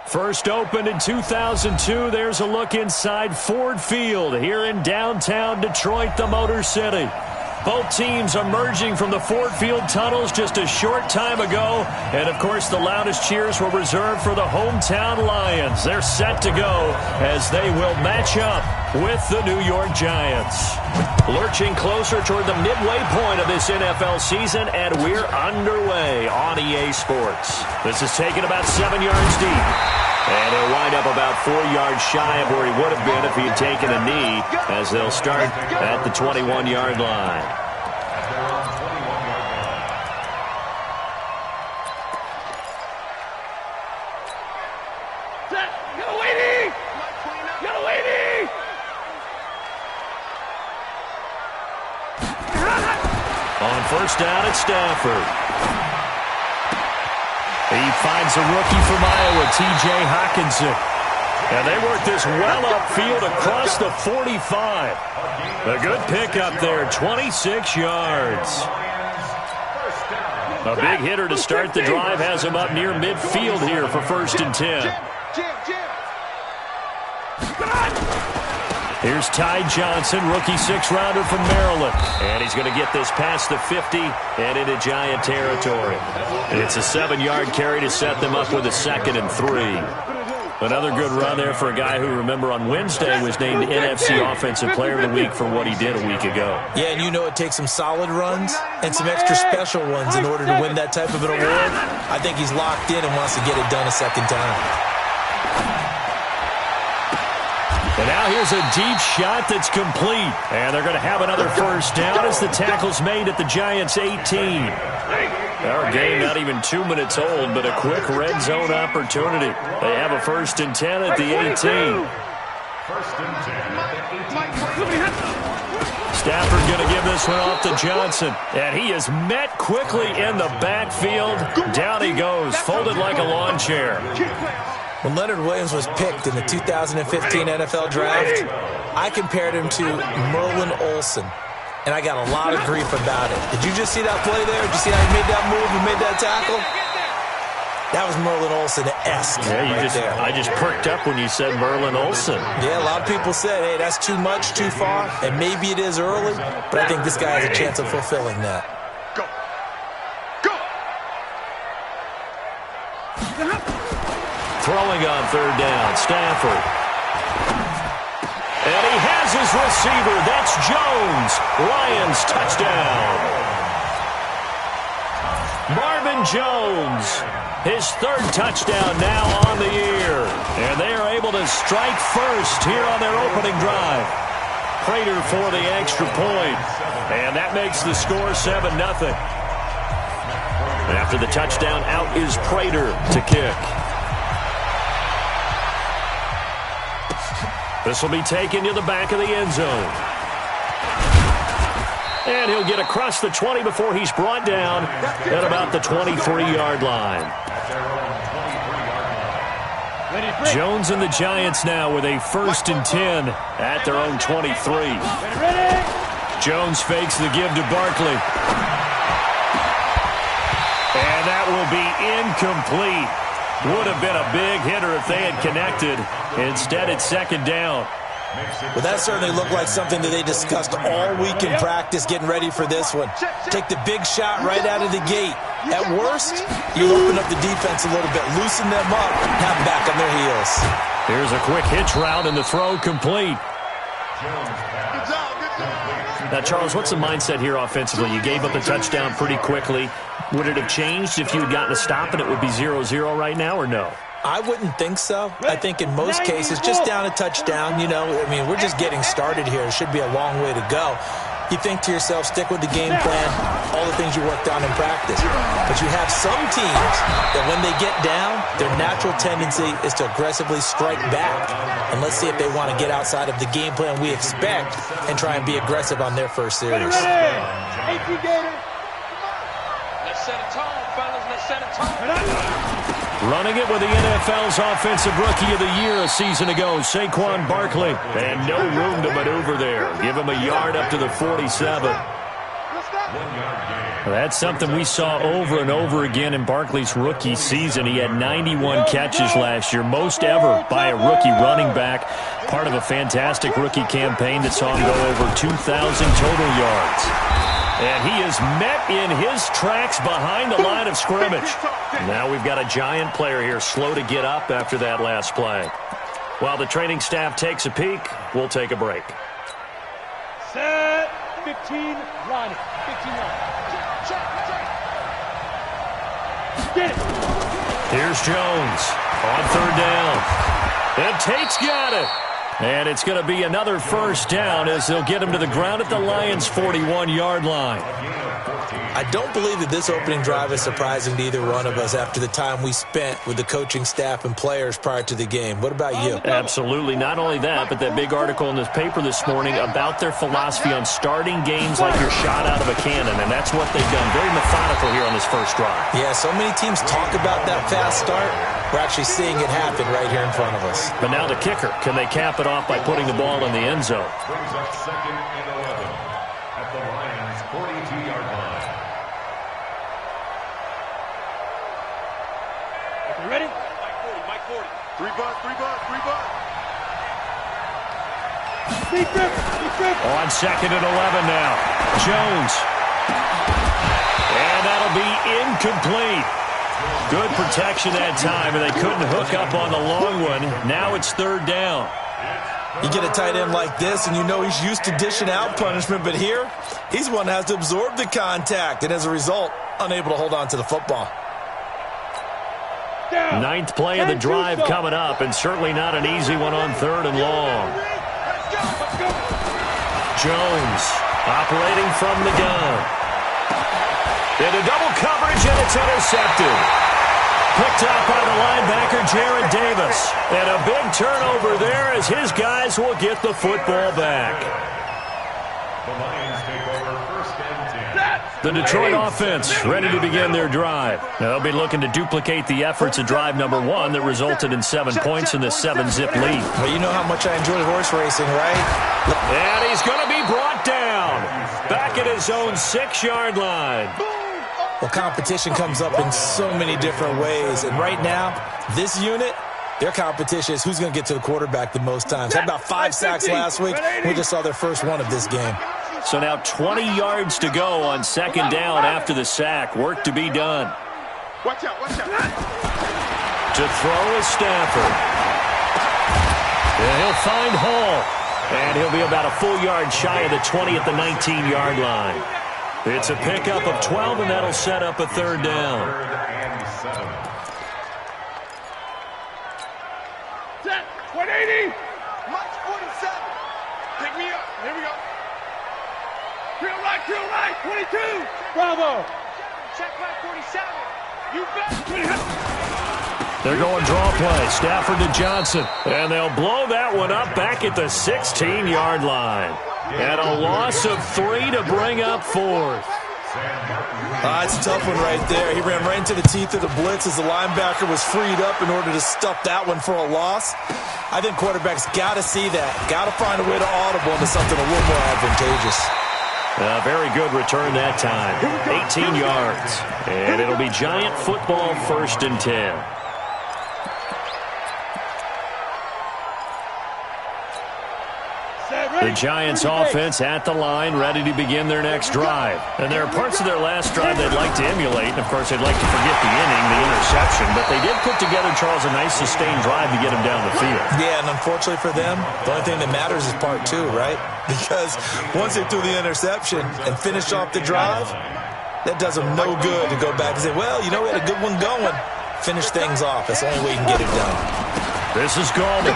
First opened in 2002, there's a look inside Ford Field here in downtown Detroit, the Motor City. Both teams emerging from the Ford Field tunnels just a short time ago. And, of course, the loudest cheers were reserved for the hometown Lions. They're set to go as they will match up with the New York Giants. Lurching closer toward the midway point of this NFL season, and we're underway on EA Sports. This is taken about 7 yards deep. And he'll wind up about 4 yards shy of where he would have been if he had taken a knee, as they'll start at the 21-yard line. On first down, it's Stafford. He finds a rookie from Iowa, T.J. Hockenson. And they work this well upfield across the 45. A good pickup there, 26 yards. A big hitter to start the drive has him up near midfield here for 1st and 10. Here's Ty Johnson, rookie 6-rounder from Maryland. And he's going to get this past the 50 and into Giant territory. It's a 7-yard carry to set them up with a 2nd and 3. Another good run there for a guy who, remember, on Wednesday was named NFC Offensive Player of the Week for what he did a week ago. Yeah, and you know it takes some solid runs and some extra special ones in order to win that type of an award. I think he's locked in and wants to get it done a second time. And now here's a deep shot that's complete. And they're going to have another first down as the tackle's made at the Giants' 18. Our game not even 2 minutes old, but a quick red zone opportunity. They have a 1st and 10 at the 18. Stafford going to give this one off to Johnson. And he is met quickly in the backfield. Down he goes, folded like a lawn chair. When Leonard Williams was picked in the 2015 NFL Draft, I compared him to Merlin Olsen, and I got a lot of grief about it. Did you just see that play there? Did you see how he made that move and made that tackle? That was Merlin Olsen-esque. Yeah, I just perked up when you said Merlin Olsen. Yeah, a lot of people said, hey, that's too much, too far, and maybe it is early, but I think this guy has a chance of fulfilling that. Throwing on 3rd down, Stafford. And he has his receiver. That's Jones. Lions touchdown. Marvin Jones, his 3rd touchdown now on the year. And they are able to strike first here on their opening drive. Prater for the extra point. And that makes the score 7-0. After the touchdown, out is Prater to kick. This will be taken to the back of the end zone. And he'll get across the 20 before he's brought down at about the 23-yard line. Jones and the Giants now with a 1st and 10 at their own 23. Jones fakes the give to Barkley. And that will be incomplete. Would have been a big hitter if they had connected. Instead, it's 2nd down. Well, that certainly looked like something that they discussed all week in practice getting ready for this one. Take the big shot right out of the gate. At worst, you open up the defense a little bit, loosen them up, have them back on their heels. Here's a quick hitch route and the throw complete. Now, Charles, what's the mindset here offensively? You gave up a touchdown pretty quickly. Would it have changed if you had gotten a stop and it would be 0-0 right now, or no? I wouldn't think so. I think in most cases, just down a touchdown, we're just getting started here. It should be a long way to go. You think to yourself, stick with the game plan, all the things you worked on in practice. But you have some teams that when they get down, their natural tendency is to aggressively strike back. And let's see if they want to get outside of the game plan we expect and try and be aggressive on their first series. Running it with the NFL's Offensive Rookie of the Year a season ago, Saquon Barkley. And no room to maneuver there. Give him a yard up to the 47. Well, that's something we saw over and over again in Barkley's rookie season. He had 91 catches last year, most ever by a rookie running back. Part of a fantastic rookie campaign that saw him go over 2,000 total yards. And he is met in his tracks behind the line of scrimmage. Now we've got a Giant player here slow to get up after that last play. While the training staff takes a peek, we'll take a break. Set 15 line. 15 line. Get it. Here's Jones on third down. And Tate's got it. And it's going to be another first down as they'll get him to the ground at the Lions' 41-yard line. I don't believe that this opening drive is surprising to either one of us after the time we spent with the coaching staff and players prior to the game. What about you? Absolutely. Not only that, but that big article in this paper this morning about their philosophy on starting games like you're shot out of a cannon, and that's what they've done. Very methodical here on this first drive. Yeah, so many teams talk about that fast start. We're actually seeing it happen right here in front of us. But now the kicker. Can they cap it off by putting the ball in the end zone? Brings up 2nd and 11 at the Lions' 42-yard line. You ready? Mike 40. 3 butt. On 2nd and 11 now. Jones. And that'll be incomplete. Good protection that time, and they couldn't hook up on the long one. Now it's third down. You get a tight end like this, and you know he's used to dishing out punishment, but here, he's the one that has to absorb the contact, and as a result, unable to hold on to the football. Ninth play of the drive coming up, and certainly not an easy one on third and long. Jones operating from the gun. Into double coverage, and it's intercepted. Picked up by the linebacker, Jared Davis. And a big turnover there as his guys will get the football back. The Lions take over 1st and 10. The Detroit offense ready to begin their drive. Now they'll be looking to duplicate the efforts of drive number 1 that resulted in 7 points in this 7-zip lead. Well, you know how much I enjoy horse racing, right? And he's going to be brought down. Back at his own 6-yard line. Well, competition comes up in so many different ways. And right now, this unit, their competition is who's going to get to the quarterback the most times. Had about 5 sacks last week. We just saw their first one of this game. So now 20 yards to go on 2nd down after the sack. Work to be done. Watch out. To throw is Stafford. And he'll find Hall. And he'll be about a full yard shy of the 20 at the 19-yard line. It's a pickup of 12, and that'll set up a third down. 3rd and 7. Set 180. Mike 47. Pick me up. Here we go. Drill right, 22. Bravo. Check back 47. You bet. They're going draw play. Stafford to Johnson. And they'll blow that one up back at the 16-yard line. And a loss of 3 to bring up 4th. It's a tough one right there. He ran right into the teeth of the blitz as the linebacker was freed up in order to stuff that one for a loss. I think quarterbacks got to see that. Got to find a way to audible into something a little more advantageous. A very good return that time. 18 yards. And it'll be Giant football 1st and 10. The Giants offense at the line, ready to begin their next drive. And there are parts of their last drive they'd like to emulate. And, of course, they'd like to forget the inning, the interception. But they did put together, Charles, a nice sustained drive to get him down the field. Yeah, and unfortunately for them, the only thing that matters is part 2, right? Because once they threw the interception and finished off the drive, that does them no good to go back and say, well, you know, we had a good one going. Finish things off. That's the only way you can get it done. This is Gallman.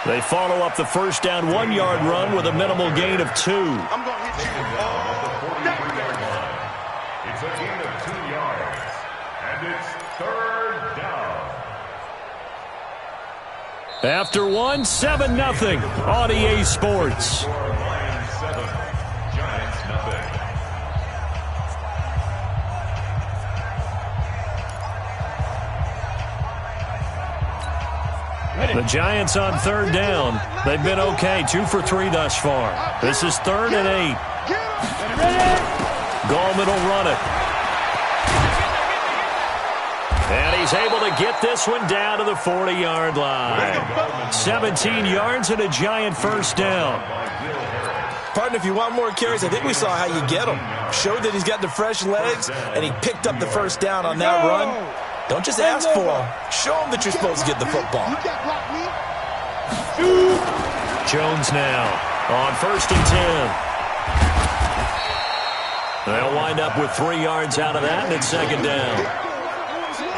They follow up the first down 1-yard run with a minimal gain of 2. I'm going to hit you. It's a gain of 2 yards. And it's 3rd down. After 1, 7-0 on EA Sports. Lions 7, Giants nothing. The Giants on 3rd down. They've been okay, 2 for 3 thus far. This is 3rd and 8. Gallman will run it. And he's able to get this one down to the 40-yard line. 17 yards and a giant first down. Partner, if you want more carries, I think we saw how you get them. Showed that he's got the fresh legs, and he picked up the first down on that run. Don't just ask for them. Show them that you're supposed to get the football. Jones now on 1st and 10. They'll wind up with 3 yards out of that, and it's 2nd down.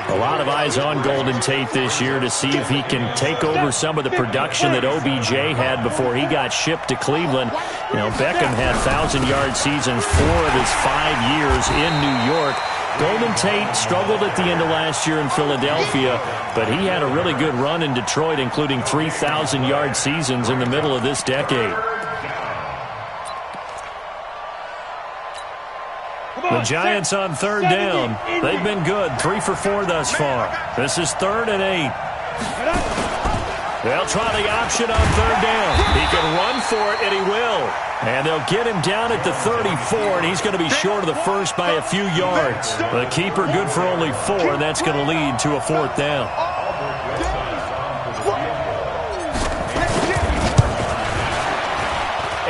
A lot of eyes on Golden Tate this year to see if he can take over some of the production that OBJ had before he got shipped to Cleveland. You know, Beckham had 1,000-yard seasons 4 of his 5 years in New York. Golden Tate struggled at the end of last year in Philadelphia, but he had a really good run in Detroit, including 3,000-yard seasons in the middle of this decade. The Giants on 3rd down. They've been good. 3 for 4 thus far. This is 3rd and 8. They'll try the option on 3rd down. He can run for it, and he will. And they'll get him down at the 34, and he's going to be short of the first by a few yards. The keeper good for only 4, and that's going to lead to a 4th down.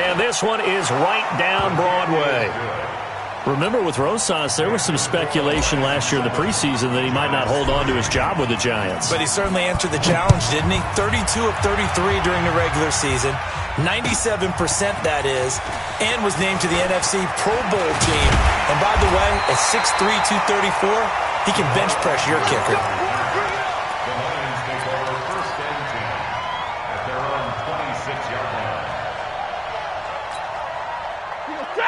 And this one is right down Broadway. Remember, with Rosas, there was some speculation last year in the preseason that he might not hold on to his job with the Giants. But he certainly answered the challenge, didn't he? 32 of 33 during the regular season, 97% that is, and was named to the NFC Pro Bowl team. And by the way, at 6'3", 234, he can bench press your kicker. The Lions take over 1st and 10 at their own 26-yard line.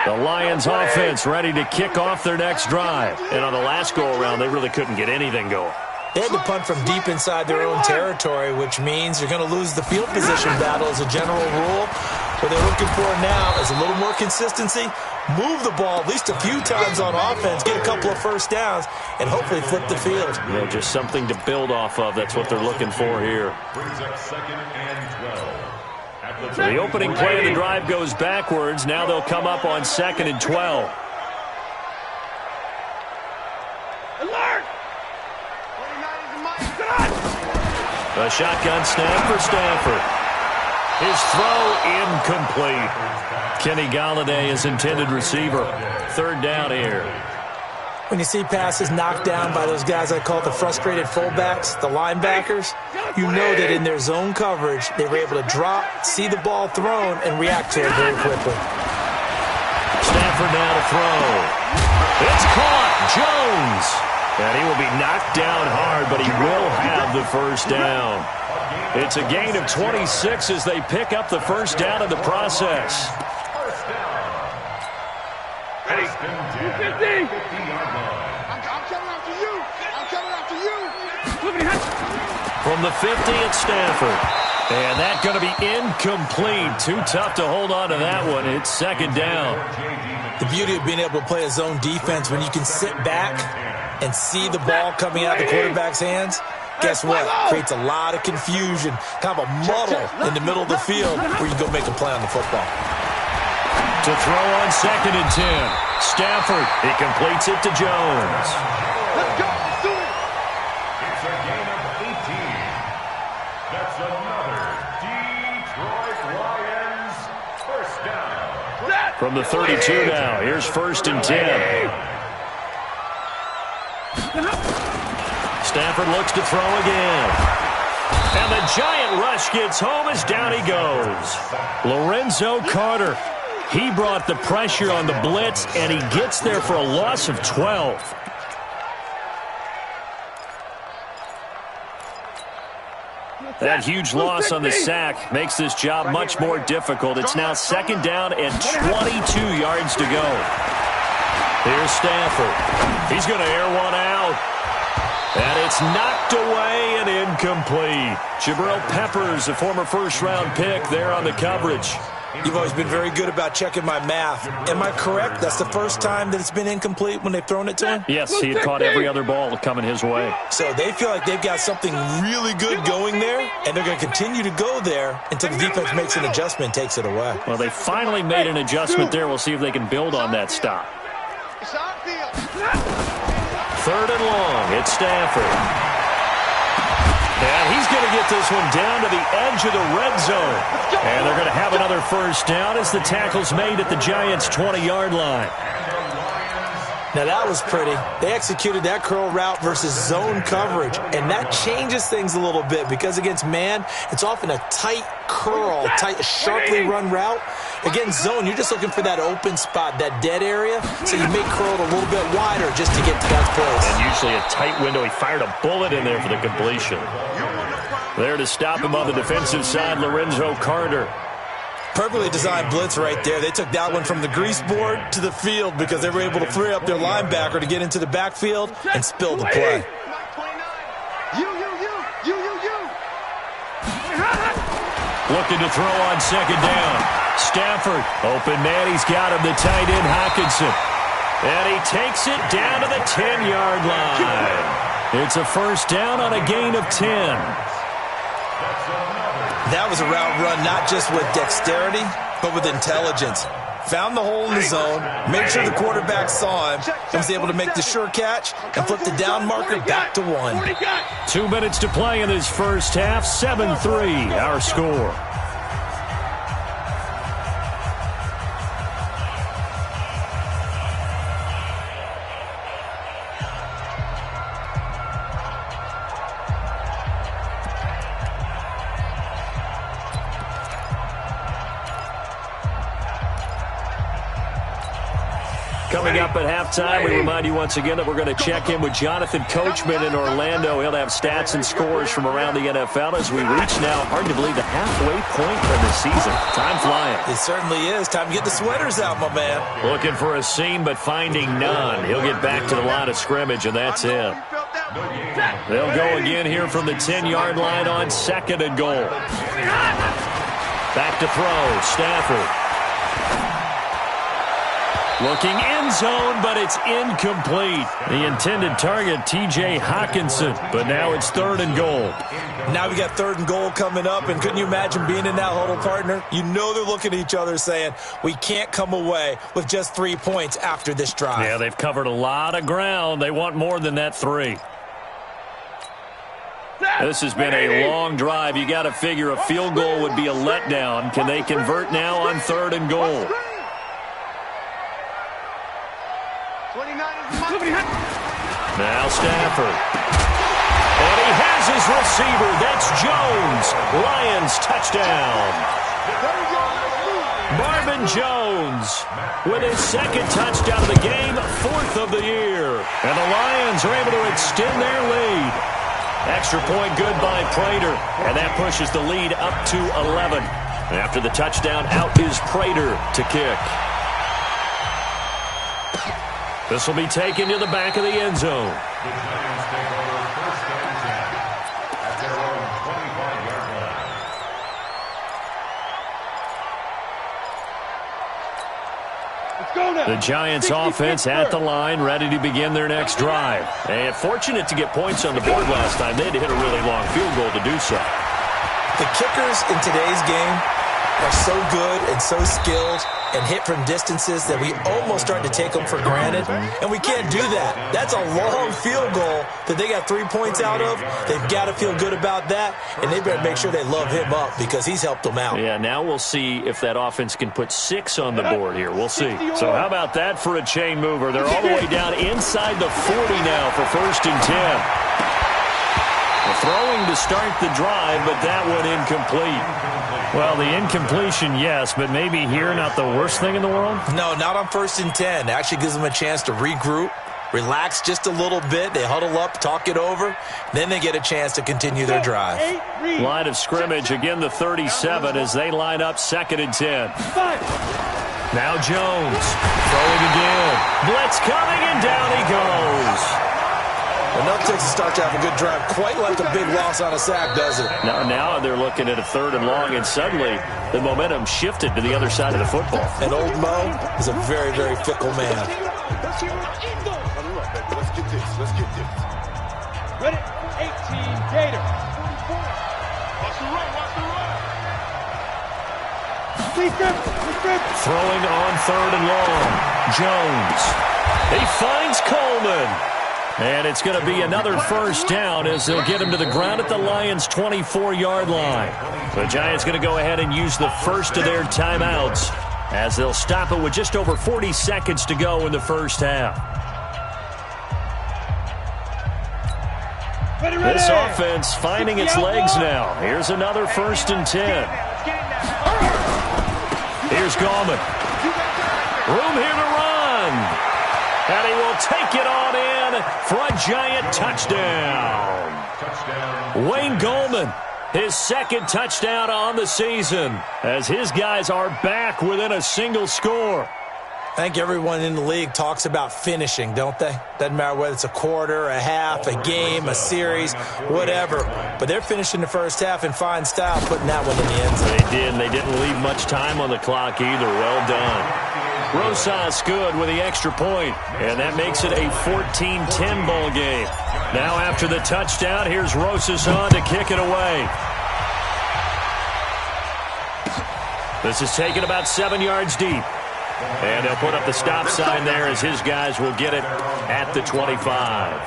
The Lions offense ready to kick off their next drive. And on the last go-around, they really couldn't get anything going. They had to punt from deep inside their own territory, which means you're going to lose the field position battle as a general rule. What they're looking for now is a little more consistency, move the ball at least a few times on offense, get a couple of first downs, and hopefully flip the field. Yeah, just something to build off of. That's what they're looking for here. Brings up 2nd and 12. So the opening play of the drive goes backwards. Now they'll come up on 2nd and 12. Alert! A shotgun snap for Stafford. His throw incomplete. Kenny Golladay is intended receiver. 3rd down here. When you see passes knocked down by those guys I call the frustrated fullbacks, the linebackers, you know that in their zone coverage, they were able to drop, see the ball thrown, and react to it very quickly. Stafford now to throw. It's caught. Jones. And he will be knocked down hard, but he will have the first down. It's a gain of 26 as they pick up the first down in the process. First down. Ready? 50-yard line. I'm coming after you. I'm coming after you. From the 50, it's Stafford. And that's going to be incomplete. Too tough to hold on to that one. It's 2nd down. The beauty of being able to play a zone defense when you can sit back and see the ball coming out of the quarterback's hands, guess what? Creates a lot of confusion, kind of a muddle in the middle of the field where you go make a play on the football. To throw on 2nd and 10. Stafford, he completes it to Jones. Let's go. Let's do it. It's a gain of 18. That's another Detroit Lions first down. From the 32 now, here's 1st and 10. Stafford looks to throw again. And the giant rush gets home as down he goes. Lorenzo Carter. He brought the pressure on the blitz, and he gets there for a loss of 12. That huge loss on the sack makes this job much more difficult. It's now 2nd down and 22 yards to go. Here's Stafford. He's going to air one out. And it's knocked away and incomplete. Jabril Peppers, a former first-round pick, there on the coverage. You've always been very good about checking my math. Am I correct? That's the first time that it's been incomplete when they've thrown it to him? Yes, he had caught every other ball coming his way. So they feel like they've got something really good going there, and they're going to continue to go there until the defense makes an adjustment and takes it away. Well, they finally made an adjustment there. We'll see if they can build on that stop. It's our field. Third and long. It's Stafford. And he's going to get this one down to the edge of the red zone. And they're going to have another first down as the tackle's made at the Giants' 20-yard line. Now that was pretty. They executed that curl route versus zone coverage, and that changes things a little bit because against man, it's often a tight curl, sharply run route. Against zone, you're just looking for that open spot, that dead area, so you may curl it a little bit wider just to get to that place. And usually a tight window. He fired a bullet in there for the completion. There to stop him on the defensive side, Lorenzo Carter. Perfectly designed blitz right there. They took that one from the grease board to the field because they were able to free up their linebacker to get into the backfield and spill the play. Looking to throw on second down. Stafford, open man, he's got him, the tight end Hockenson. And he takes it down to the 10-yard line. It's a first down on a gain of 10. That was a route run not just with dexterity, but with intelligence. Found the hole in the zone, made sure the quarterback saw him, and was able to make the sure catch and flip the down marker back to 1. 2 minutes to play in this first half, 7-3 our score. Coming up at halftime, we remind you once again that we're going to check in with Jonathan Coachman in Orlando. He'll have stats and scores from around the NFL as we reach now, hard to believe, the halfway point of the season. Time flying. It certainly is. Time to get the sweaters out, my man. Looking for a seam, but finding none. He'll get back to the line of scrimmage, and that's it. They'll go again here from the 10-yard line on second and goal. Back to throw, Stafford. Looking end zone, but it's incomplete. The intended target, T.J. Hockenson, but now it's third and goal. Now we got third and goal coming up, and couldn't you imagine being in that huddle, partner? You know they're looking at each other saying, we can't come away with just 3 points after this drive. Yeah, they've covered a lot of ground. They want more than that 3. This has been a long drive. You got to figure a field goal would be a letdown. Can they convert now on third and goal? Now Stafford. And he has his receiver. That's Jones. Lions touchdown. Marvin Jones with his second touchdown of the game, 4th of the year. And the Lions are able to extend their lead. Extra point good by Prater. And that pushes the lead up to 11. After the touchdown, out is Prater to kick. This will be taken to the back of the end zone. The Giants take over first and 10 at their own 25-yard line. Let's go now. The Giants offense at the line, ready to begin their next drive. And fortunate to get points on the board last time. They had to hit a really long field goal to do so. The kickers in today's game are so good and so skilled and hit from distances that we almost start to take them for granted, and we can't do that. That's a long field goal that they got 3 points out of. They've got to feel good about that, and they better make sure they love him up because he's helped them out. Yeah, now we'll see if that offense can put 6 on the board here. We'll see. So how about that for a chain mover? They're all the way down inside the 40 now for first and 10. Throwing to start the drive, but that one incomplete. Well, the incompletion, yes, but maybe here not the worst thing in the world? No, not on first and 10. It actually gives them a chance to regroup, relax just a little bit. They huddle up, talk it over. Then they get a chance to continue their drive. Line of scrimmage, again the 37 as they line up second and 10. Now Jones, throwing again. Blitz coming, and down he goes. Enough takes to start to have a good drive, quite like a big loss on a sack, does it? Now they're looking at a third and long, and suddenly the momentum shifted to the other side of the football. And old Mo is a very, very fickle man. Let's get this. Ready? 18, Gator. Watch the run. Throwing on third and long. Jones. He finds Coleman. And it's going to be another first down as they'll get him to the ground at the Lions' 24-yard line. The Giants going to go ahead and use the first of their timeouts as they'll stop it with just over 40 seconds to go in the first half. This offense finding its legs now. Here's another 1st and 10. Here's Gallman. Room here to run. And he will take it on in for a Giant touchdown. Wayne Gallman, his 2nd touchdown on the season, as his guys are back within a single score. I think everyone in the league talks about finishing, don't they? Doesn't matter whether it's a quarter, a half, a game, a series, whatever. But they're finishing the first half in fine style, putting that one in the end zone. They did, and they didn't leave much time on the clock either. Well done. Rosas good with the extra point, and that makes it a 14-10 ball game. Now after the touchdown, here's Rosas on to kick it away. This is taken about 7 yards deep. And they'll put up the stop sign there as his guys will get it at the 25.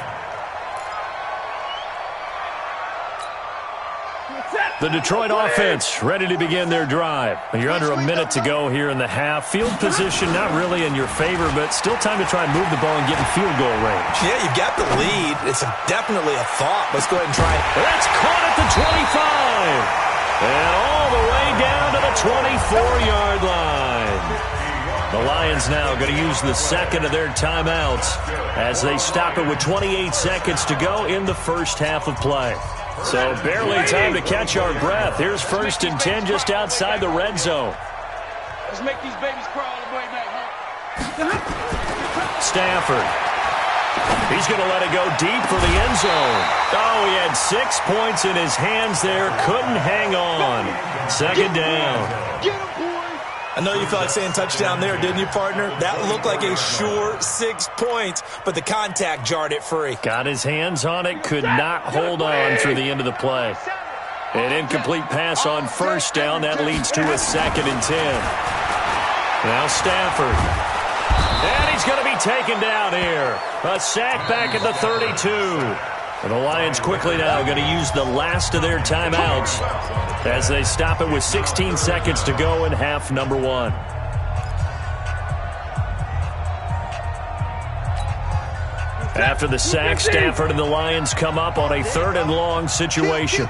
The Detroit offense ready to begin their drive. You're under a minute to go here in the half. Field position not really in your favor, but still time to try and move the ball and get in field goal range. Yeah, you've got the lead. It's definitely a thought. Let's go ahead and try it. That's caught at the 25. And all the way down to the 24-yard line. The Lions now going to use the 2nd of their timeouts as they stop it with 28 seconds to go in the first half of play. So barely time to catch our breath. Here's 1st and 10 just outside the red zone. Let's make these babies crawl all the way back home. Stafford. He's going to let it go deep for the end zone. Oh, he had 6 points in his hands there. Couldn't hang on. 2nd down. Get him, boy. I know you felt like saying touchdown there, didn't you, partner? That looked like a sure 6 points, but the contact jarred it free. Got his hands on it, could not hold on through the end of the play. An incomplete pass on 1st down. That leads to a 2nd and 10. Now Stafford. And he's going to be taken down here. A sack back at the 32. And the Lions quickly now going to use the last of their timeouts as they stop it with 16 seconds to go in half number 1. After the sack, Stafford and the Lions come up on a 3rd and long situation.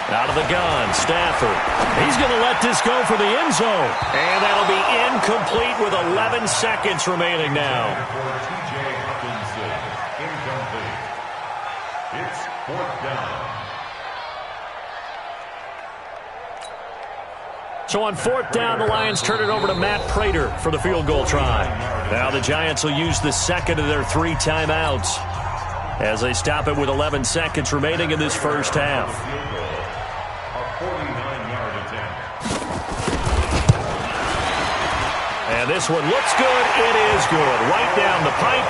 Out of the gun, Stafford. He's going to let this go for the end zone. And that'll be incomplete with 11 seconds remaining now. It's 4th down. So on 4th down, the Lions turn it over to Matt Prater for the field goal try. Now the Giants will use the 2nd of their 3 timeouts as they stop it with 11 seconds remaining in this first half. A 49-yard attempt. And this one looks good. It is good. Right down the pipe.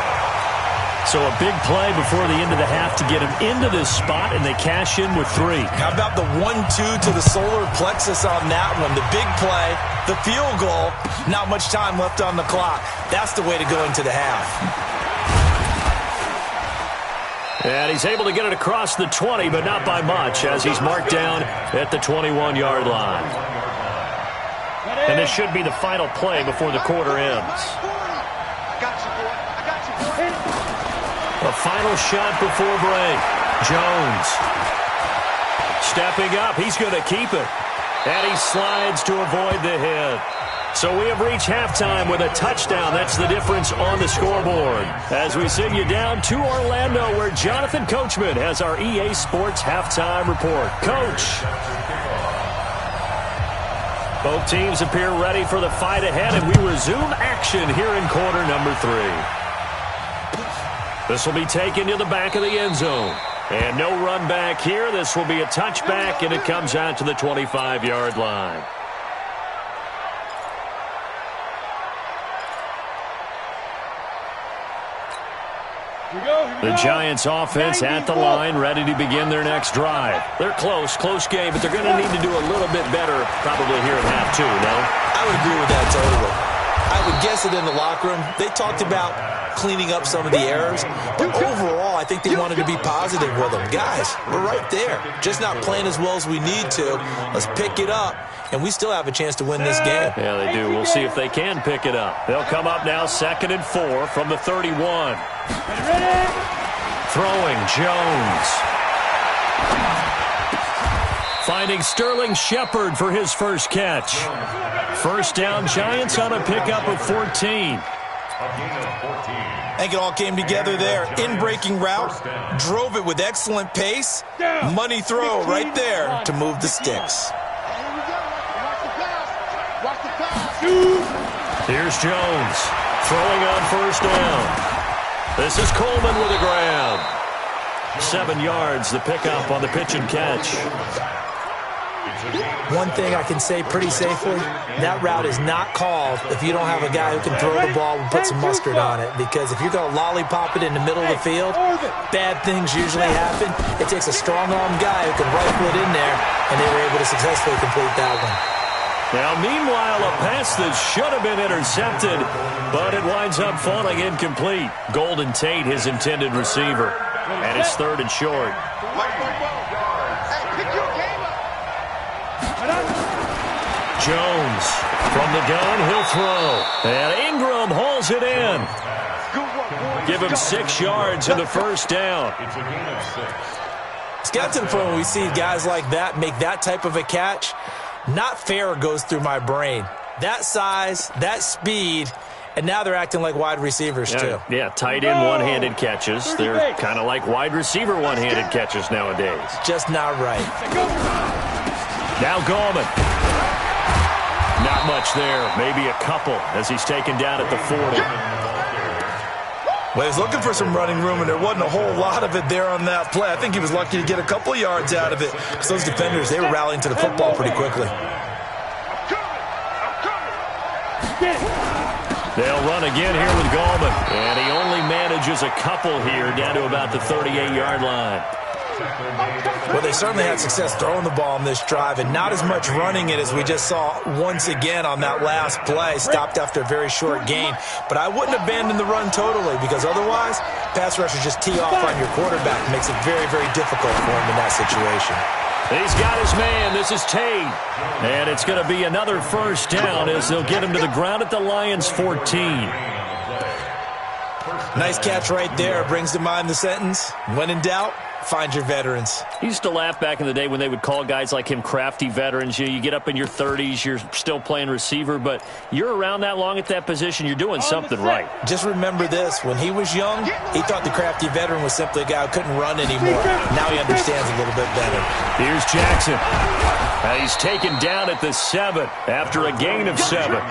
So a big play before the end of the half to get him into this spot, and they cash in with 3. How about the 1-2 to the solar plexus on that one? The big play, the field goal, not much time left on the clock. That's the way to go into the half. And he's able to get it across the 20, but not by much, as he's marked down at the 21-yard line. And this should be the final play before the quarter ends. I got you, boy. I got you, boy. A final shot before break. Jones. Stepping up. He's going to keep it. And he slides to avoid the hit. So we have reached halftime with a touchdown. That's the difference on the scoreboard. As we send you down to Orlando, where Jonathan Coachman has our EA Sports halftime report. Coach. Both teams appear ready for the fight ahead, and we resume action here in quarter number 3. This will be taken to the back of the end zone. And no run back here. This will be a touchback, and it comes out to the 25-yard line. The Giants offense at the line, ready to begin their next drive. They're close game, but they're going to need to do a little bit better probably here at half two, no? I would agree with that totally. I would guess it in the locker room. They talked about cleaning up some of the errors, but overall, I think they wanted to be positive with them. Guys, we're right there. Just not playing as well as we need to. Let's pick it up, and we still have a chance to win this game. Yeah, they do. We'll see if they can pick it up. They'll come up now 2nd and 4 from the 31. Throwing, Jones. Finding Sterling Shepard for his first catch. First down, Giants on a pickup of 14. I think it all came together there. In-breaking route, drove it with excellent pace. Money throw right there to move the sticks. Here's Jones throwing on first down. This is Coleman with the grab. 7 yards, the pickup on the pitch and catch. One thing I can say pretty safely, that route is not called if you don't have a guy who can throw the ball and put some mustard on it. Because if you're going to lollipop it in the middle of the field, bad things usually happen. It takes a strong-armed guy who can rifle it in there, and they were able to successfully complete that one. Now, meanwhile, a pass that should have been intercepted, but it winds up falling incomplete. Golden Tate, his intended receiver. And it's 3rd and short. Jones from the gun, he'll throw. And Ingram hauls it in. Give him 6 yards in the first down. It's got to the point where we see guys like that make that type of a catch. Not fair goes through my brain. That size, that speed, and now they're acting like wide receivers too. Yeah, tight end one-handed catches. They're kind of like wide receiver one-handed catches nowadays. Just not right. Now Gallman. Not much there. Maybe a couple as he's taken down at the 40. Well, he's looking for some running room, and there wasn't a whole lot of it there on that play. I think he was lucky to get a couple of yards out of it. Because those defenders, they were rallying to the football pretty quickly. They'll run again here with Gallman. And he only manages a couple here down to about the 38-yard line. Well, they certainly had success throwing the ball on this drive, and not as much running it as we just saw once again on that last play. Stopped after a very short gain. But I wouldn't abandon the run totally, because otherwise, pass rushers just tee off on your quarterback. It makes it very, very difficult for him in that situation. He's got his man. This is Tate. And it's going to be another first down as they'll get him to the ground at the Lions' 14. Nice catch right there. Brings to mind the sentence, when in doubt, find your veterans. He used to laugh back in the day when they would call guys like him crafty veterans. You get up in your 30s, you're still playing receiver, but you're around that long at that position, you're doing something right. Just remember this. When he was young, he thought the crafty veteran was simply a guy who couldn't run anymore. Now he understands a little bit better. Here's Jackson. He's taken down at the 7 after a gain of 7.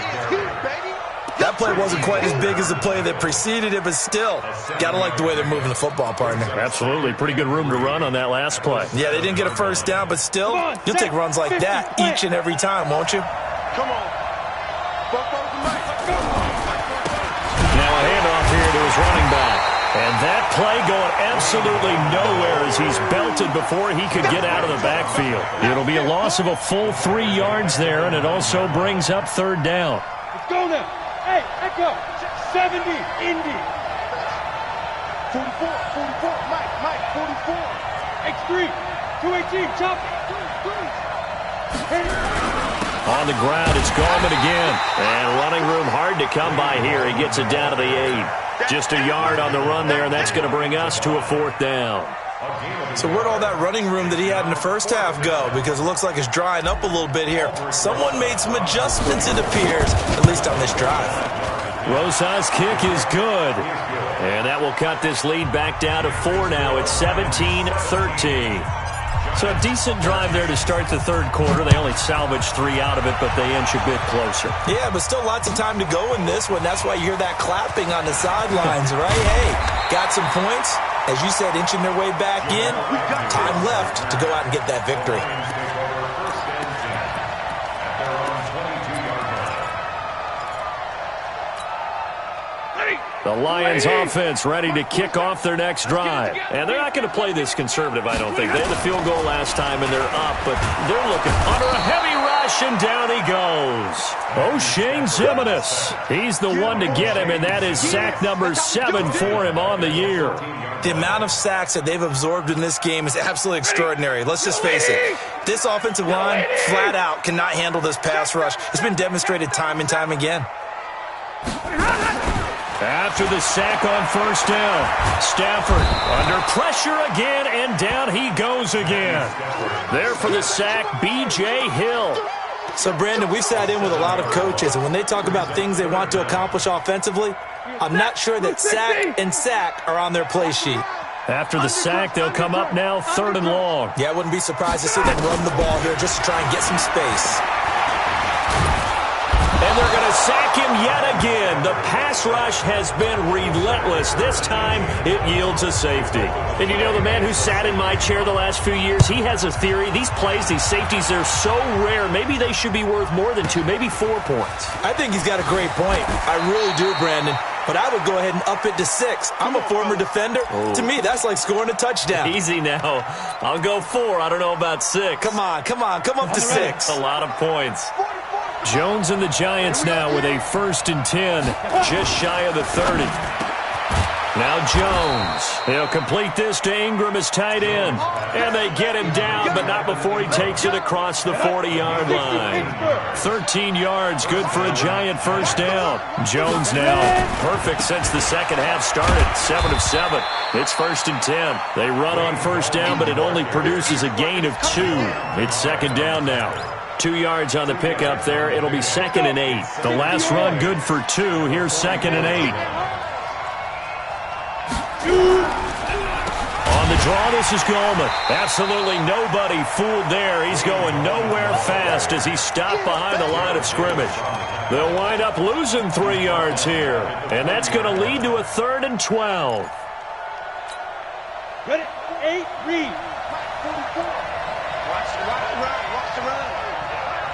That play wasn't quite as big as the play that preceded it, but still, got to like the way they're moving the football, partner. Absolutely. Pretty good room to run on that last play. Yeah, they didn't get a first down, but still, you'll take runs like that each and every time, won't you? Come on. Now a handoff here to his running back. And that play going absolutely nowhere as he's belted before he could get out of the backfield. It'll be a loss of a full 3 yards there, and it also brings up 3rd down. Let's go now. Hey, Echo, 70, Indy. 44, Mike, 44. X3, 218, chop. On the ground, it's Gallman again. And running room hard to come by here. He gets it down to the 8. Just a yard on the run there, and that's going to bring us to a 4th down. So where'd all that running room that he had in the first half go? Because it looks like it's drying up a little bit here. Someone made some adjustments, it appears, at least on this drive. Rosa's kick is good. And that will cut this lead back down to 4 now. It's 17-13. So a decent drive there to start the 3rd quarter. They only salvaged 3 out of it, but they inch a bit closer. Yeah, but still lots of time to go in this one. That's why you hear that clapping on the sidelines, right? Hey, got some points. As you said, inching their way back in. Time left to go out and get that victory. The Lions offense ready to kick off their next drive. And they're not going to play this conservative, I don't think. They had the field goal last time, and they're up, but they're looking under a heavy rush, and down he goes. O'Shane Zimenez. He's the one to get him, and that is sack number 7 for him on the year. The amount of sacks that they've absorbed in this game is absolutely extraordinary. Let's just face it. This offensive line, flat out, cannot handle this pass rush. It's been demonstrated time and time again. After the sack on first down, Stafford under pressure again, and down he goes again. There for the sack, B.J. Hill. So, Brandon, we've sat in with a lot of coaches, and when they talk about things they want to accomplish offensively, I'm not sure that sack and sack are on their play sheet. After the sack, they'll come up now 3rd and long. Yeah, I wouldn't be surprised to see them run the ball here just to try and get some space. And they're going to sack him yet again. The pass rush has been relentless. This time, it yields a safety. And you know, the man who sat in my chair the last few years, he has a theory. These plays, these safeties, they're so rare. Maybe they should be worth more than 2, maybe 4 points. I think he's got a great point. I really do, Brandon. But I would go ahead and up it to 6. I'm a former defender. To me, that's like scoring a touchdown. Easy now. I'll go 4. I don't know about 6. Come on. Come up to 6. A lot of points. Jones and the Giants now with a 1st and 10, just shy of the 30. Now Jones. He'll complete this to Ingram as tight end. And they get him down, but not before he takes it across the 40-yard line. 13 yards, good for a Giant first down. Jones now, perfect since the second half started, 7 of 7. It's 1st and 10. They run on first down, but it only produces a gain of 2. It's 2nd down now. 2 yards on the pickup there. It'll be 2nd and 8. The last run good for 2. Here's 2nd and 8. On the draw, this is Goldman. Absolutely nobody fooled there. He's going nowhere fast as he stopped behind the line of scrimmage. They'll wind up losing 3 yards here. And that's going to lead to a 3rd and 12. Ready? 8, read. 44. Watch the run. Watch the run.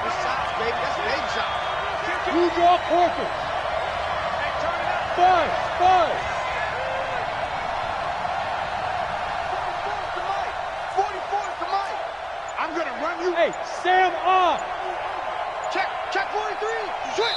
This shot, baby. That's a big shot. You draw Porter. 5. 44 to Mike. I'm going to run you. Hey, Sam off. Check 43. Switch.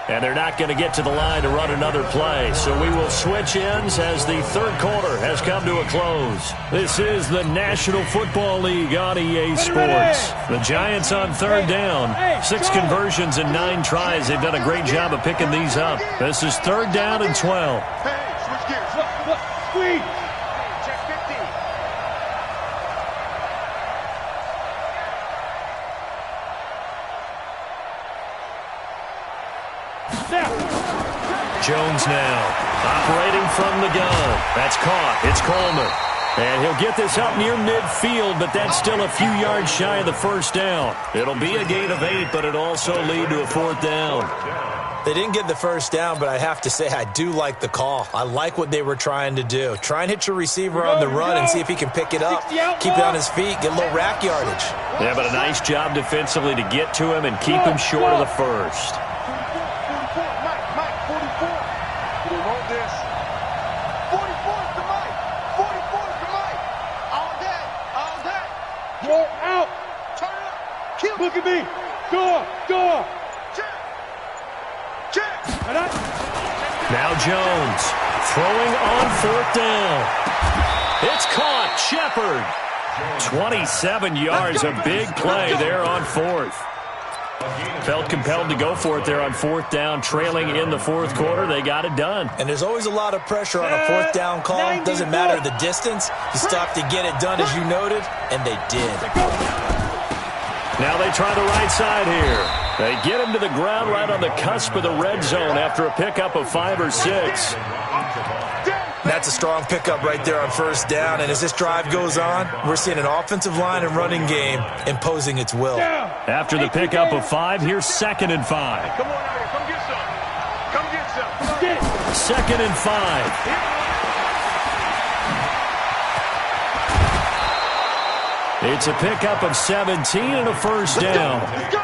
And they're not going to get to the line to run another play. So we will switch ends as the 3rd quarter has come to a close. This is the National Football League on EA Sports. The Giants on 3rd down. 6 conversions and 9 tries. They've done a great job of picking these up. This is 3rd down and 12. Hey, switch gears. Look, squeeze. Check 15. Jones now, operating from the gun. That's caught. It's Coleman. And he'll get this up near midfield, but that's still a few yards shy of the first down. It'll be a gain of 8, but it'll also lead to a 4th down. They didn't get the first down, but I have to say I do like the call. I like what they were trying to do. Try and hit your receiver on the run and see if he can pick it up. Keep it on his feet, get a little rack yardage. Yeah, but a nice job defensively to get to him and keep him short of the first. 44, Mike, 44. We want this. 44 to Mike. 44 to Mike. All day. You're out. Turn it up. Kill. Look at me. Door. Check. Now Jones throwing on 4th down. It's caught. Shepard. 27 yards, a big play there on 4th. Felt compelled to go for it there on 4th down, trailing in the 4th quarter. They got it done. And there's always a lot of pressure on a 4th down call. Doesn't matter the distance. You stop to get it done as you noted, and they did. Now they try the right side here. They get him to the ground right on the cusp of the red zone after a pickup of 5 or 6. That's a strong pickup right there on 1st down. And as this drive goes on, we're seeing an offensive line and running game imposing its will. After the pickup of 5, here's 2nd and 5. Come on out here. Come get some. 2nd and 5. It's a pickup of 17 and a 1st down. Let's go.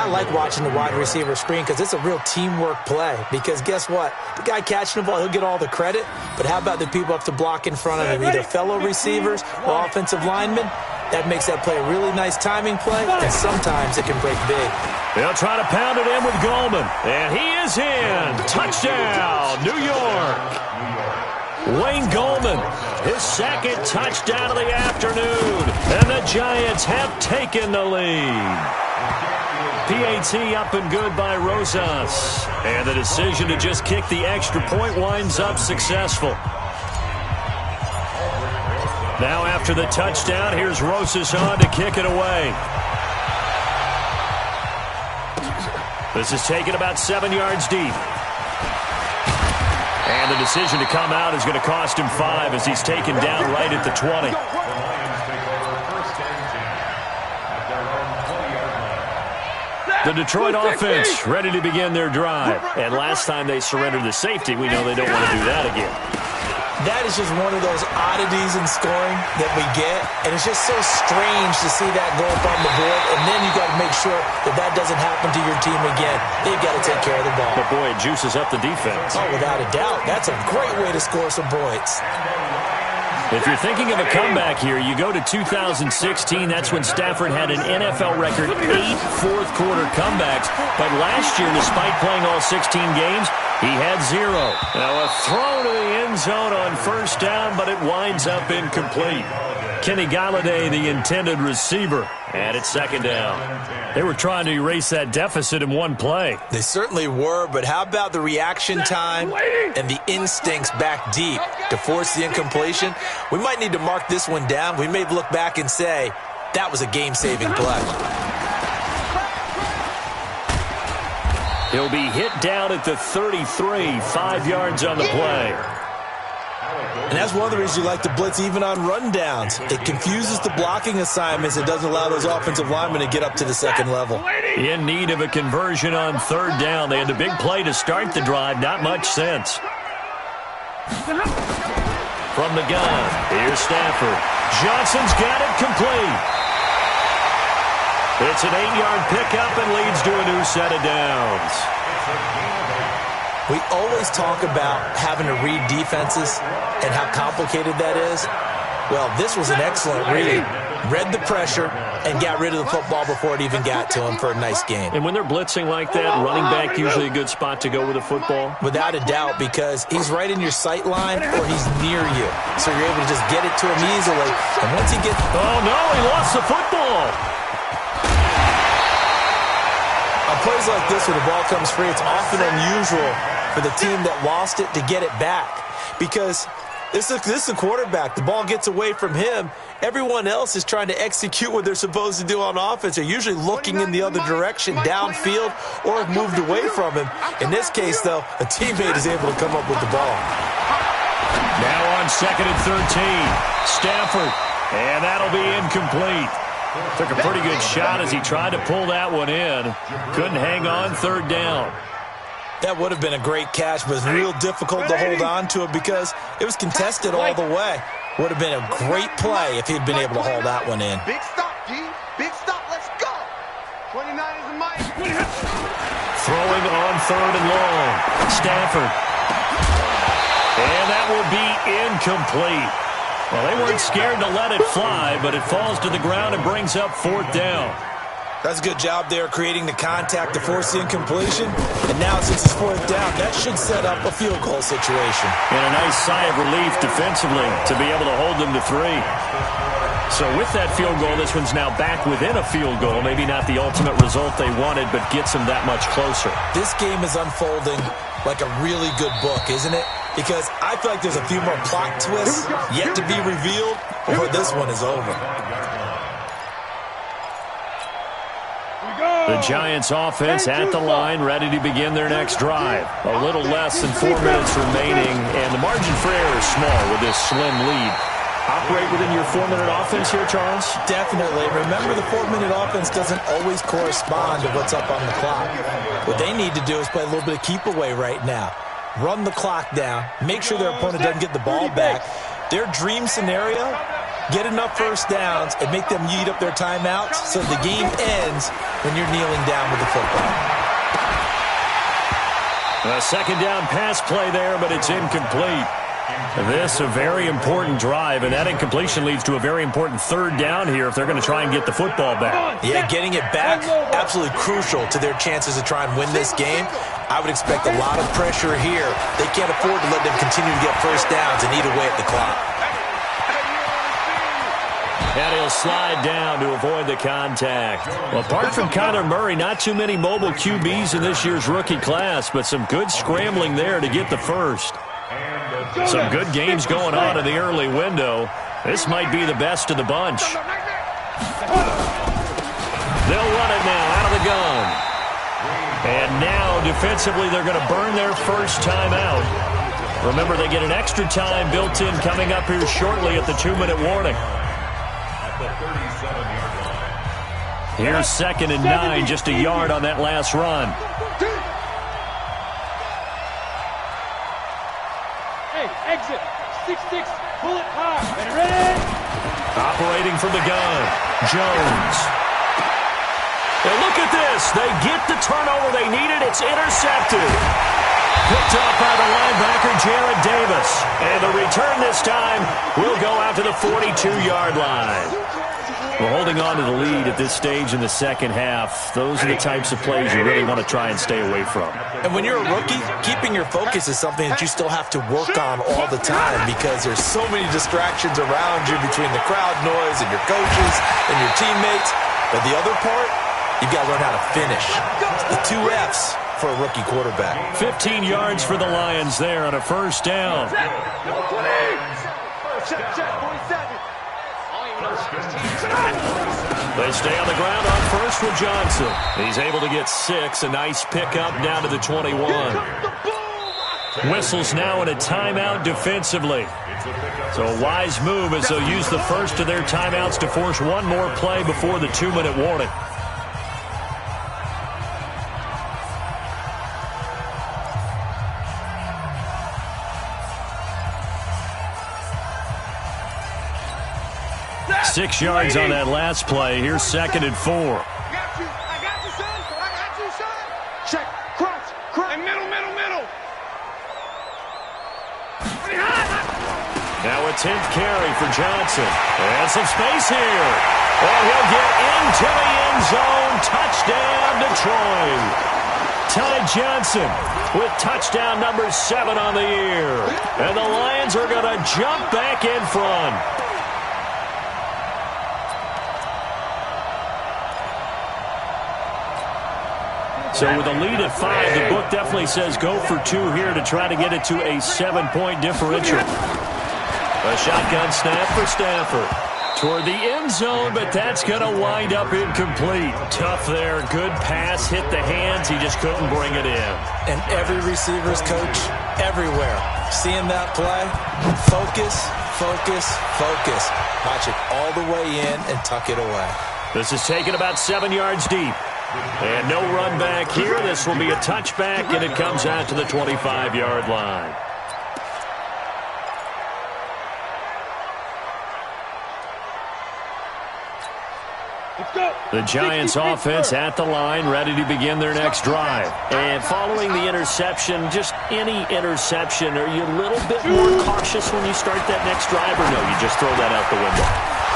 I like watching the wide receiver screen because it's a real teamwork play. Because guess what? The guy catching the ball, he'll get all the credit. But how about the people up to block in front of him, either fellow receivers or offensive linemen? That makes that play a really nice timing play, and sometimes it can break big. They'll try to pound it in with Goldman. And he is in. Touchdown, New York. Wayne Goldman, his second touchdown of the afternoon. And the Giants have taken the lead. PAT up and good by Rosas. And the decision to just kick the extra point winds up successful. Now after the touchdown, here's Rosas on to kick it away. This is taken about 7 yards deep. And the decision to come out is going to cost him 5 as he's taken down right at the 20. The Detroit offense ready to begin their drive. And last time they surrendered the safety, we know they don't want to do that again. That is just one of those oddities in scoring that we get, and it's just so strange to see that go up on the board, and then you got to make sure that that doesn't happen to your team again. They've got to take care of the ball. But boy, it juices up the defense. Oh, without a doubt. That's a great way to score some points. If you're thinking of a comeback here, you go to 2016. That's when Stafford had an NFL record 8 fourth-quarter comebacks. But last year, despite playing all 16 games, he had 0. Now a throw to the end zone on first down, but it winds up incomplete. Kenny Galladay, the intended receiver, and it's second down. They were trying to erase that deficit in one play. They certainly were, but how about the reaction time and the instincts back deep to force the incompletion? We might need to mark this one down. We may look back and say, that was a game-saving play. He'll be hit down at the 33, 5 yards on the play. And that's one of the reasons you like to blitz even on rundowns. It confuses the blocking assignments. It doesn't allow those offensive linemen to get up to the second level. In need of a conversion on third down. They had the big play to start the drive. Not much sense. From the gun, here's Stafford. Johnson's got it complete. It's an 8-yard pickup and leads to a new set of downs. We always talk about having to read defenses and how complicated that is. Well, this was an excellent read. Read the pressure and got rid of the football before it even got to him for a nice game. And when they're blitzing like that, running back usually a good spot to go with the football? Without a doubt, because he's right in your sight line or he's near you. So you're able to just get it to him easily. And once he gets... Oh, no, he lost the football. On plays like this where the ball comes free, it's often unusual for the team that lost it to get it back. Because this is a quarterback. The ball gets away from him. Everyone else is trying to execute what they're supposed to do on offense. They're usually looking in the other direction, downfield, or have moved away from him. In this case, though, a teammate is able to come up with the ball. Now on 2nd and 13, Stafford, and that'll be incomplete. Took a pretty good shot as he tried to pull that one in. Couldn't hang on third down. That would have been a great catch, but it's real difficult to hold on to it because it was contested all the way. Would have been a great play if he'd been able to hold that one in. Big stop, G. Big stop. Let's go. 29 is the mic. Throwing on 3rd and long. Stafford. And that will be incomplete. Well, they weren't scared to let it fly, but it falls to the ground and brings up 4th down. That's a good job there creating the contact to force the incompletion. And now since it's 4th down, that should set up a field goal situation. And a nice sigh of relief defensively to be able to hold them to 3. So with that field goal, this one's now back within a field goal. Maybe not the ultimate result they wanted, but gets them that much closer. This game is unfolding like a really good book, isn't it? Because I feel like there's a few more plot twists yet to be revealed before this one is over. The Giants offense at the line, ready to begin their next drive. A little less than 4 minutes remaining, and the margin for error is small with this slim lead. Operate within your 4-minute offense here, Charles? Definitely. Remember, the 4-minute offense doesn't always correspond to what's up on the clock. What they need to do is play a little bit of keep away right now. Run the clock down. Make sure their opponent doesn't get the ball back. Their dream scenario get enough first downs and make them eat up their timeouts so the game ends when you're kneeling down with the football. A second down pass play there, but it's incomplete. This a very important drive, and that incompletion leads to a very important third down here if they're going to try and get the football back. Yeah, getting it back, absolutely crucial to their chances to try and win this game. I would expect a lot of pressure here. They can't afford to let them continue to get first downs and eat away at the clock. And he'll slide down to avoid the contact. Well, apart from Kyler Murray, not too many mobile QBs in this year's rookie class, but some good scrambling there to get the first. Some good games going on in the early window. This might be the best of the bunch. They'll run it now out of the gun. And now, defensively, they're going to burn their first time out. Remember, they get an extra time built in coming up here shortly at the 2-minute warning. Here's 2nd and 9, just a yard on that last run. Hey, exit. 6-6, pull it hard. Ready? Operating from the gun, Jones. And look at this. They get the turnover they needed. It's intercepted. Picked up by the linebacker, Jared Davis. And the return this time will go out to the 42-yard line. We're holding on to the lead at this stage in the second half. Those are the types of plays you really want to try and stay away from. And when you're a rookie, keeping your focus is something that you still have to work on all the time because there's so many distractions around you between the crowd noise and your coaches and your teammates. But the other part, you've got to learn how to finish. The 2 F's for a rookie quarterback. 15 yards for the Lions there on a first down. They stay on the ground on first with Johnson. He's able to get 6. A nice pickup down to the 21. Whistles now in a timeout defensively. So a wise move as they'll use the first of their timeouts to force one more play before the 2-minute warning. Six yards on that last play. Here's 2nd and 4. I got you, son. I got you, son. Check, crunch, and middle. Now a 10th carry for Johnson. And some space here. And he'll get into the end zone. Touchdown, Detroit. Ty Johnson with touchdown number 7 on the year. And the Lions are going to jump back in front. So with a lead at 5, the book definitely says go for 2 here to try to get it to a 7-point differential. A shotgun snap for Stafford. Toward the end zone, but that's going to wind up incomplete. Tough there. Good pass. Hit the hands. He just couldn't bring it in. And every receiver's coach, everywhere, seeing that play, focus. Watch it all the way in and tuck it away. This is taken about 7 yards deep. And no run back here. This will be a touchback, and it comes out to the 25-yard line. The Giants offense at the line, ready to begin their next drive. And following the interception, just any interception, are you a little bit more cautious when you start that next drive, or no, you just throw that out the window?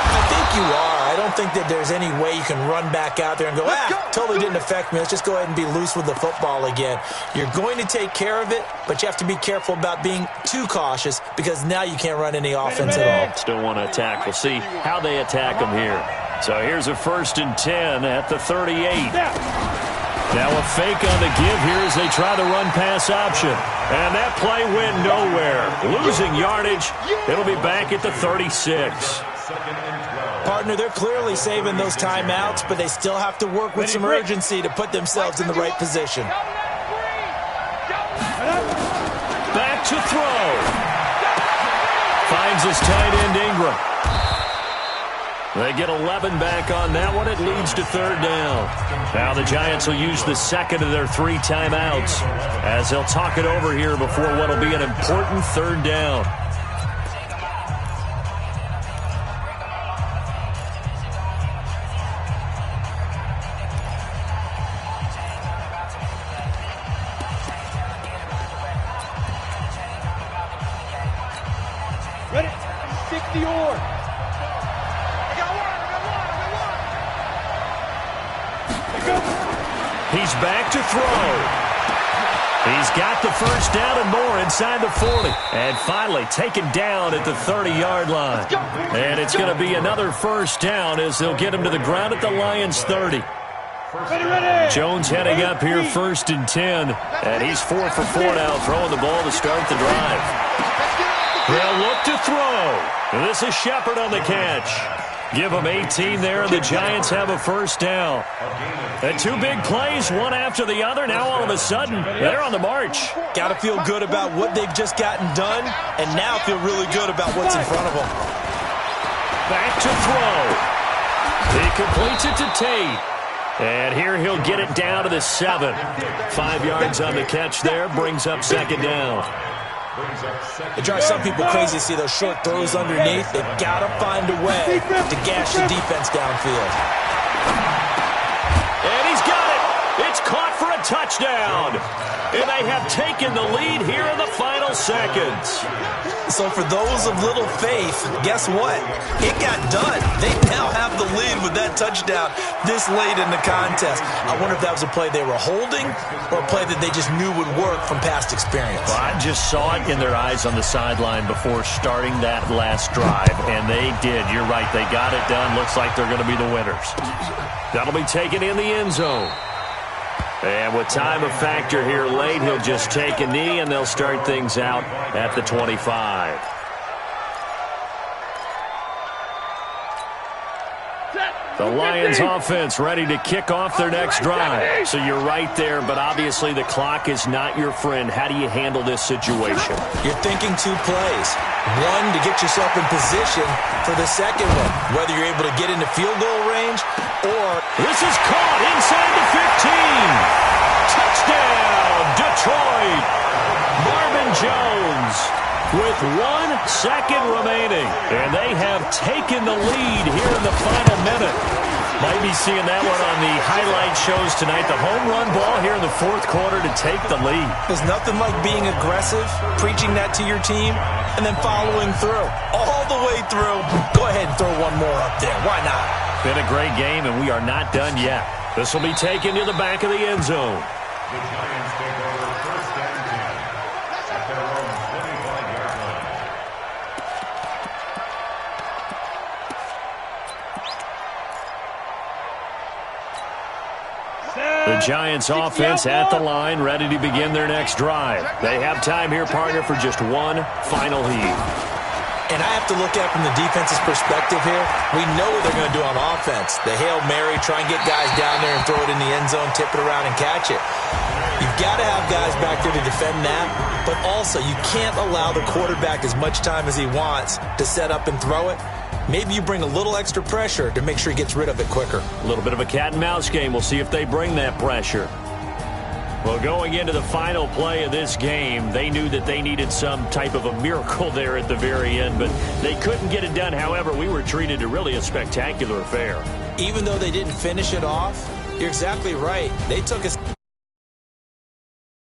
I think you are. I don't think that there's any way you can run back out there and go, totally didn't affect me. Let's just go ahead and be loose with the football again. You're going to take care of it, but you have to be careful about being too cautious because now you can't run any offense at all. Still want to attack. We'll see how they attack them here. So here's a 1st and 10 at the 38. Now a fake on the give here as they try the run-pass option. And that play went nowhere. Losing yardage. It'll be back at the 36. Partner, they're clearly saving those timeouts, but they still have to work with some urgency to put themselves in the right position. Back to throw. Finds his tight end Ingram. They get 11 back on that one. It leads to 3rd down. Now the Giants will use the 2nd of their 3 timeouts as they'll talk it over here before what will be an important 3rd down. the orb. He's back to throw. He's got the first down and more inside the 40. And finally taken down at the 30-yard line. And it's going to be another first down as they'll get him to the ground at the Lions' 30. Jones heading up here 1st and 10. And he's 4 for 4 now, throwing the ball to start the drive. They'll look to throw. This is Shepard on the catch. Give them 18 there, and the Giants have a first down. And 2 big plays, one after the other. Now all of a sudden, they're on the march. Got to feel good about what they've just gotten done, and now feel really good about what's in front of them. Back to throw. He completes it to Tate. And here he'll get it down to the 7. 5 yards on the catch there, brings up second down. It drives some people crazy to see those short throws underneath. They've got to find a way to gash the defense downfield. And he's got it. It's caught for a touchdown. And they have taken the lead here in the final seconds. So for those of little faith, guess what? It got done. They now have the lead with that touchdown this late in the contest. I wonder if that was a play they were holding or a play that they just knew would work from past experience. Well, I just saw it in their eyes on the sideline before starting that last drive, and they did. You're right. They got it done. Looks like they're going to be the winners. That'll be taken in the end zone. And with time a factor here late, he'll just take a knee, and they'll start things out at the 25. The Lions offense ready to kick off their next drive. So you're right there, but obviously the clock is not your friend. How do you handle this situation? You're thinking 2 plays. One, to get yourself in position for the second one, whether you're able to get into field goal range or... This is caught inside the 15. Touchdown, Detroit. Marvin Jones with 1 second remaining. And they have taken the lead here in the final minute. Might be seeing that one on the highlight shows tonight. The home run ball here in the 4th quarter to take the lead. There's nothing like being aggressive, preaching that to your team, and then following through. All the way through. Go ahead and throw one more up there. Why not? Been a great game, and we are not done yet. This will be taken to the back of the end zone. The Giants take over 1st and 10 at their own 25-yard line. The Giants offense at the line, ready to begin their next drive. They have time here, partner, for just one final heave. And I have to look at it from the defense's perspective here. We know what they're going to do on offense. The Hail Mary, try and get guys down there and throw it in the end zone, tip it around and catch it. You've got to have guys back there to defend that, but also you can't allow the quarterback as much time as he wants to set up and throw it. Maybe you bring a little extra pressure to make sure he gets rid of it quicker. A little bit of a cat and mouse game. We'll see if they bring that pressure. Well, going into the final play of this game, they knew that they needed some type of a miracle there at the very end, but they couldn't get it done. However, we were treated to really a spectacular affair. Even though they didn't finish it off, you're exactly right. They took us